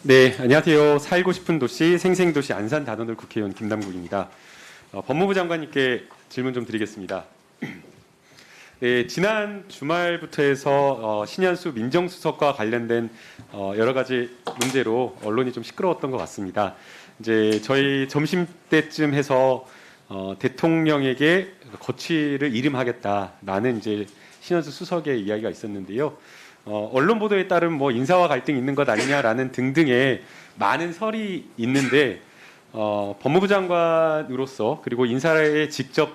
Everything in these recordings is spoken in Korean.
네, 안녕하세요. 살고 싶은 도시 생생도시 안산단원을 국회의원 김남국입니다. 법무부 장관님께 질문 좀 드리겠습니다. 네, 지난 주말부터 해서 신현수 민정수석과 관련된 여러 가지 문제로 언론이 좀 시끄러웠던 것 같습니다. 이제 저희 점심때쯤 해서 대통령에게 거취를 이름하겠다라는 이제 신현수 수석의 이야기가 있었는데요. 언론 보도에 따른 뭐 인사와 갈등이 있는 것 아니냐라는 등등의 많은 설이 있는데 법무부 장관으로서 그리고 인사에 직접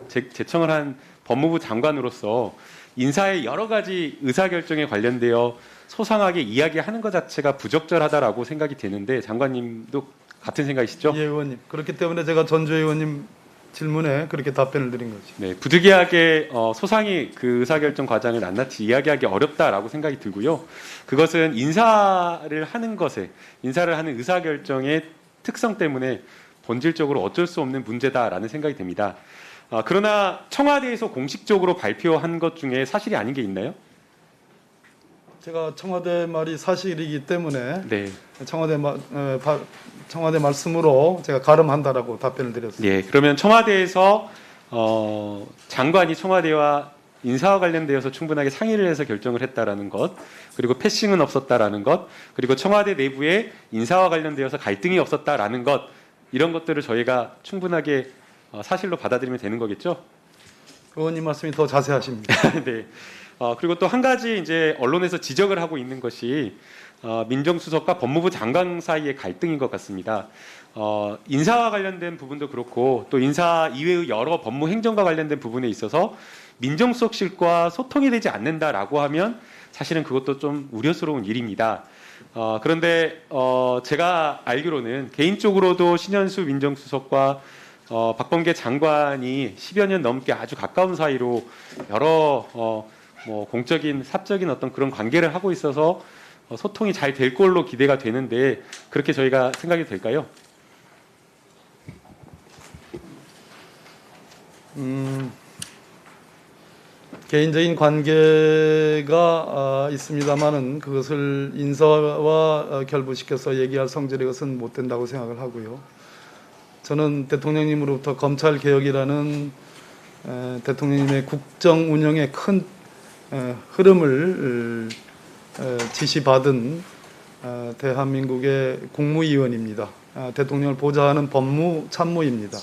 제청을 한 법무부 장관으로서 인사의 여러 가지 의사결정에 관련되어 소상하게 이야기하는 것 자체가 부적절하다라고 생각이 되는데 장관님도 같은 생각이시죠? 예, 의원님. 그렇기 때문에 제가 전주 의원님 질문에 그렇게 답변을 드린 거죠. 네, 부득이하게 소상히 그 의사결정 과정을 낱낱이 이야기하기 어렵다라고 생각이 들고요. 그것은 인사를 하는 의사결정의 특성 때문에 본질적으로 어쩔 수 없는 문제다라는 생각이 듭니다. 그러나 청와대에서 공식적으로 발표한 것 중에 사실이 아닌 게 있나요? 제가 청와대 말이 사실이기 때문에 네. 청와대 말씀으로 제가 가름한다라고 답변을 드렸습니다. 네, 그러면 청와대에서 장관이 청와대와 인사와 관련되어서 충분하게 상의를 해서 결정을 했다라는 것, 그리고 패싱은 없었다라는 것, 그리고 청와대 내부에 인사와 관련되어서 갈등이 없었다라는 것, 이런 것들을 저희가 충분하게 사실로 받아들이면 되는 거겠죠? 의원님 말씀이 더 자세하십니다. 네. 그리고 또 한 가지 이제 언론에서 지적을 하고 있는 것이 민정수석과 법무부 장관 사이의 갈등인 것 같습니다. 인사와 관련된 부분도 그렇고 또 인사 이외의 여러 법무 행정과 관련된 부분에 있어서 민정수석실과 소통이 되지 않는다라고 하면 사실은 그것도 좀 우려스러운 일입니다. 그런데 제가 알기로는 개인적으로도 신현수 민정수석과 박범계 장관이 10여 년 넘게 아주 가까운 사이로 여러 뭐 공적인 사적인 어떤 그런 관계를 하고 있어서 소통이 잘 될 걸로 기대가 되는데 그렇게 저희가 생각이 될까요? 개인적인 관계가 있습니다만은 그것을 인사와 결부시켜서 얘기할 성질의 것은 못 된다고 생각을 하고요. 저는 대통령님으로부터 검찰 개혁이라는 대통령님의 국정 운영의 큰 흐름을 지시받은 대한민국의 국무위원입니다. 대통령을 보좌하는 법무참모입니다.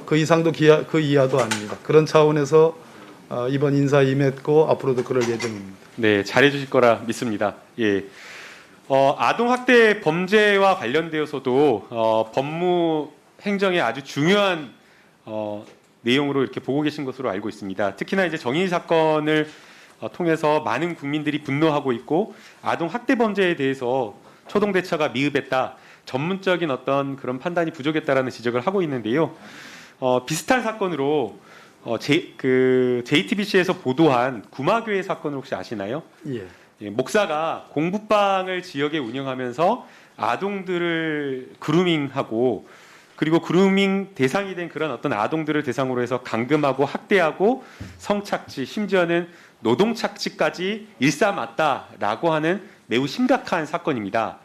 그 이상도 그 이하도 아닙니다. 그런 차원에서 이번 인사 임했고 앞으로도 그럴 예정입니다. 네, 잘해주실 거라 믿습니다. 예. 아동학대 범죄와 관련되어서도 법무 행정의 아주 중요한 내용으로 이렇게 보고 계신 것으로 알고 있습니다. 특히나 이제 정의 사건을 통해서 많은 국민들이 분노하고 있고 아동학대 범죄에 대해서 초동 대처가 미흡했다, 전문적인 어떤 그런 판단이 부족했다라는 지적을 하고 있는데요. 비슷한 사건으로 JTBC에서 보도한 구마교회 사건을 혹시 아시나요? 예. 예, 목사가 공부방을 지역에 운영하면서 아동들을 그루밍하고 그리고 그루밍 대상이 된 그런 어떤 아동들을 대상으로 해서 감금하고 학대하고 성착취, 심지어는 노동착취까지 일삼았다라고 하는 매우 심각한 사건입니다.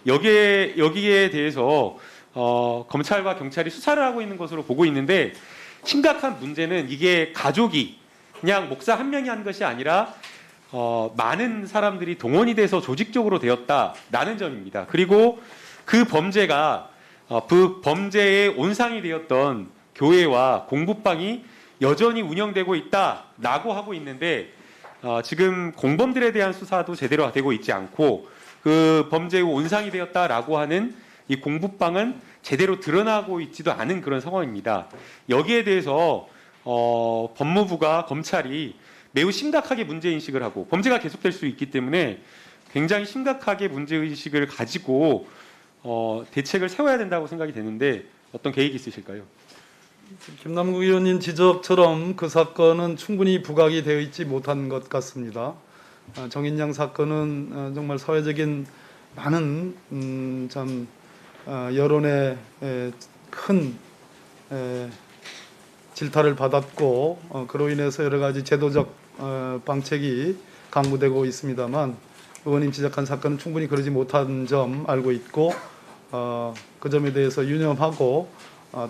여기에 대해서 검찰과 경찰이 수사를 하고 있는 것으로 보고 있는데 심각한 문제는 이게 가족이 그냥 목사 한 명이 한 것이 아니라 많은 사람들이 동원이 돼서 조직적으로 되었다라는 점입니다. 그리고 그 범죄가 그 범죄의 온상이 되었던 교회와 공부방이 여전히 운영되고 있다라고 하고 있는데 지금 공범들에 대한 수사도 제대로 되고 있지 않고 그 범죄의 온상이 되었다라고 하는 이 공부방은 제대로 드러나고 있지도 않은 그런 상황입니다. 여기에 대해서 법무부가 검찰이 매우 심각하게 문제인식을 하고 범죄가 계속될 수 있기 때문에 굉장히 심각하게 문제의식을 가지고 대책을 세워야 된다고 생각이 되는데 어떤 계획이 있으실까요? 김남국 의원님 지적처럼 그 사건은 충분히 부각이 되어 있지 못한 것 같습니다. 정인양 사건은 정말 사회적인 많은 여론의 큰 질타를 받았고 그로 인해서 여러 가지 제도적 방책이 강구되고 있습니다만 의원님 지적한 사건은 충분히 그러지 못한 점 알고 있고 그 점에 대해서 유념하고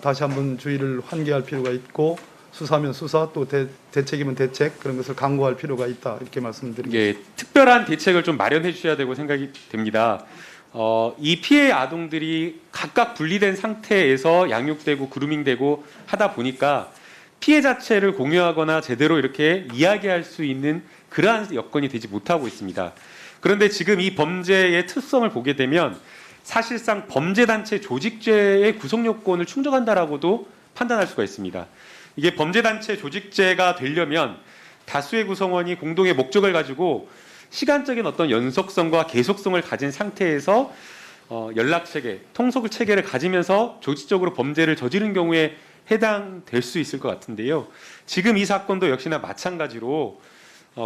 다시 한번 주의를 환기할 필요가 있고 수사면 수사 또 대책이면 대책 그런 것을 강구할 필요가 있다 이렇게 말씀드립니다. 예, 특별한 대책을 좀 마련해 주셔야 되고 생각이 됩니다. 이 피해 아동들이 각각 분리된 상태에서 양육되고 그루밍되고 하다 보니까 피해 자체를 공유하거나 제대로 이렇게 이야기할 수 있는 그러한 여건이 되지 못하고 있습니다. 그런데 지금 이 범죄의 특성을 보게 되면 사실상 범죄단체 조직죄의 구성 요건을 충족한다라고도 판단할 수가 있습니다. 이게 범죄단체 조직죄가 되려면 다수의 구성원이 공동의 목적을 가지고 시간적인 어떤 연속성과 계속성을 가진 상태에서 연락체계, 통속체계를 가지면서 조직적으로 범죄를 저지른 경우에 해당될 수 있을 것 같은데요. 지금 이 사건도 역시나 마찬가지로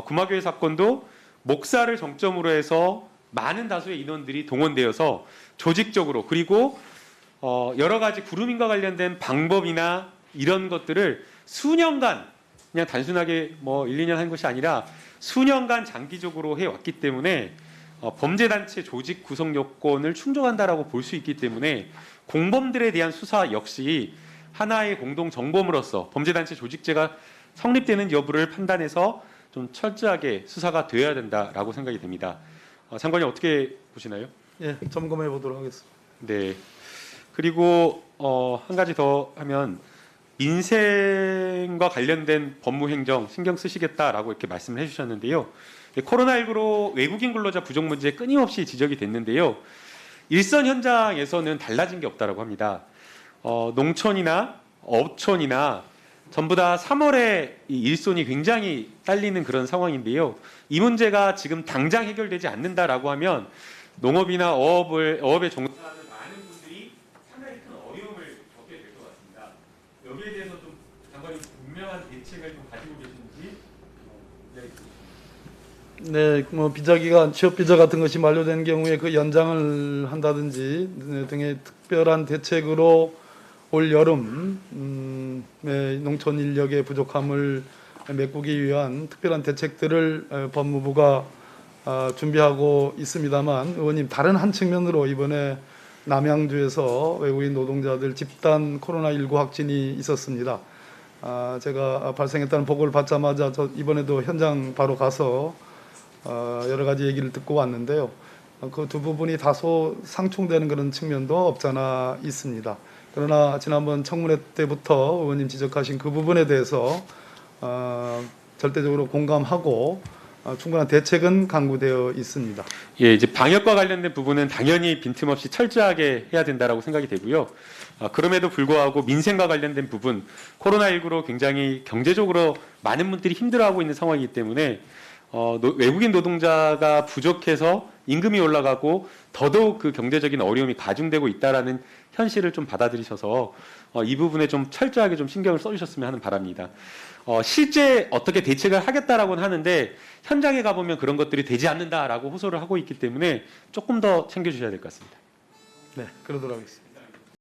구마교회 사건도 목사를 정점으로 해서 많은 다수의 인원들이 동원되어서 조직적으로 그리고 여러 가지 그루밍과 관련된 방법이나 이런 것들을 수년간 그냥 단순하게 뭐 1, 2년 한 것이 아니라 수년간 장기적으로 해왔기 때문에 범죄단체 조직 구성 요건을 충족한다라고 볼 수 있기 때문에 공범들에 대한 수사 역시 하나의 공동 정범으로서 범죄단체 조직죄가 성립되는 여부를 판단해서 좀 철저하게 수사가 되어야 된다라고 생각이 됩니다. 장관님 어떻게 보시나요? 예, 점검해 보도록 하겠습니다. 네. 그리고 한 가지 더 하면 민생과 관련된 법무행정 신경 쓰시겠다라고 이렇게 말씀을 해주셨는데요. 코로나19로 외국인 근로자 부족 문제 끊임없이 지적이 됐는데요. 일선 현장에서는 달라진 게 없다라고 합니다. 농촌이나 어촌이나 전부 다 3월에 이 일손이 굉장히 딸리는 그런 상황인데요. 이 문제가 지금 당장 해결되지 않는다라고 하면 농업이나 어업에 종사하는 많은 분들이 상당히 큰 어려움을 겪게 될 것 같습니다. 여기에 대해서 좀 장관님 분명한 대책을 좀 가지고 계신지 네, 뭐 비자기간, 취업 비자 같은 것이 만료된 경우에 그 연장을 한다든지 등의 특별한 대책으로 올 여름 농촌 인력의 부족함을 메꾸기 위한 특별한 대책들을 법무부가 준비하고 있습니다만 의원님 다른 한 측면으로 이번에 남양주에서 외국인 노동자들 집단 코로나19 확진이 있었습니다. 제가 발생했다는 보고를 받자마자 저 이번에도 현장 바로 가서 여러 가지 얘기를 듣고 왔는데요. 그 두 부분이 다소 상충되는 그런 측면도 없잖아 있습니다. 그러나 지난번 청문회 때부터 의원님 지적하신 그 부분에 대해서 절대적으로 공감하고 충분한 대책은 강구되어 있습니다. 예, 이제 방역과 관련된 부분은 당연히 빈틈없이 철저하게 해야 된다라고 생각이 되고요. 그럼에도 불구하고 민생과 관련된 부분, 코로나19로 굉장히 경제적으로 많은 분들이 힘들어하고 있는 상황이기 때문에 외국인 노동자가 부족해서 임금이 올라가고 더더욱 그 경제적인 어려움이 가중되고 있다라는 현실을 좀 받아들이셔서 이 부분에 좀 철저하게 좀 신경을 써주셨으면 하는 바랍니다. 실제 어떻게 대책을 하겠다라고는 하는데 현장에 가보면 그런 것들이 되지 않는다라고 호소를 하고 있기 때문에 조금 더 챙겨주셔야 될 것 같습니다. 네, 그러도록 하겠습니다.